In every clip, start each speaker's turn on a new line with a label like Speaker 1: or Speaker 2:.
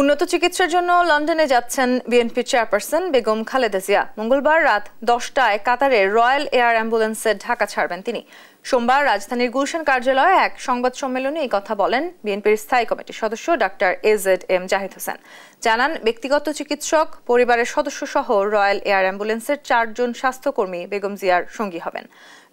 Speaker 1: উন্নত চিকিৎসার জন্য লন্ডনে যাচ্ছেন বিএনপি চেয়ারপারসন বেগম খালেদা জিয়া। মঙ্গলবার রাত 10টায় কাতারে রয়্যাল এয়ার অ্যাম্বুলেন্সে ঢাকা ছাড়বেন তিনি। সোমবার রাজধানীর গুলশান কার্যালয়ে এক সংবাদ সম্মেলনে এই কথা বলেন বিএনপির স্থায়ী কমিটির সদস্য ডক্টর AZM জাহিদ হোসেন। জানান, ব্যক্তিগত চিকিৎসক, পরিবারের সদস্য সহ রয়্যাল এয়ার অ্যাম্বুলেন্সের 4 জন স্বাস্থ্যকর্মী বেগম জিয়ার সঙ্গী হবেন।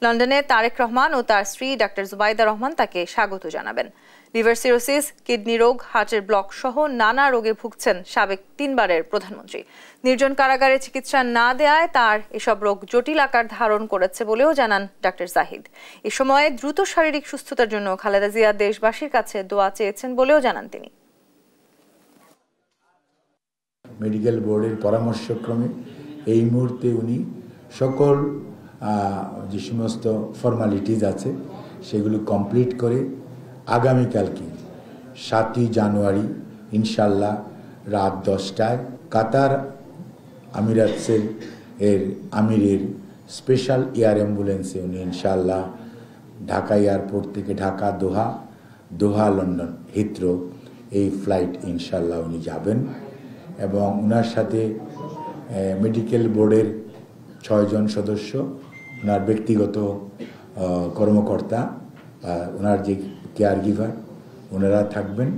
Speaker 1: লন্ডনে তারেক রহমান ও তার স্ত্রী ডক্টর জুবাইদা রহমান তাকে স্বাগত জানাবেন। লিভার সিরোসিস, কিডনি রোগ, হার্টের ব্লক সহ নানা রোগে ভুগছেন সাবেক 3বারের প্রধানমন্ত্রী। নির্জন কারাগারে চিকিৎসা না দেয়ায় তার এসব রোগ জটিল আকার ধারণ করেছে বলেও জানান ডক্টর জাহিদ। এ সময় দ্রুত শারীরিক সুস্থতার জন্য খালেদা জিয়া দেশবাসীর কাছে দোয়া চেয়েছেন বলেও জানান তিনি।
Speaker 2: মেডিকেল বোর্ডের পরামর্শক্রমে এই মুহূর্তে উনি সকল যে সমস্ত ফর্মালিটিজ আছে সেগুলো কমপ্লিট করে আগামীকালকে 7ই জানুয়ারি ইনশাল্লাহ রাত 10টায় কাতার আমিরাতসের আমিরের স্পেশাল এয়ার অ্যাম্বুলেন্সে উনি ইনশাল্লাহ ঢাকা এয়ারপোর্ট থেকে ঢাকা দোহা লন্ডন হিথ্রো এই ফ্লাইট ইনশাল্লাহ উনি যাবেন এবং ওনার সাথে মেডিকেল বোর্ডের 6 জন সদস্য, ওনার ব্যক্তিগত কর্মকর্তা, ওনার যে কেয়ার গিভার, ওনারা থাকবেন।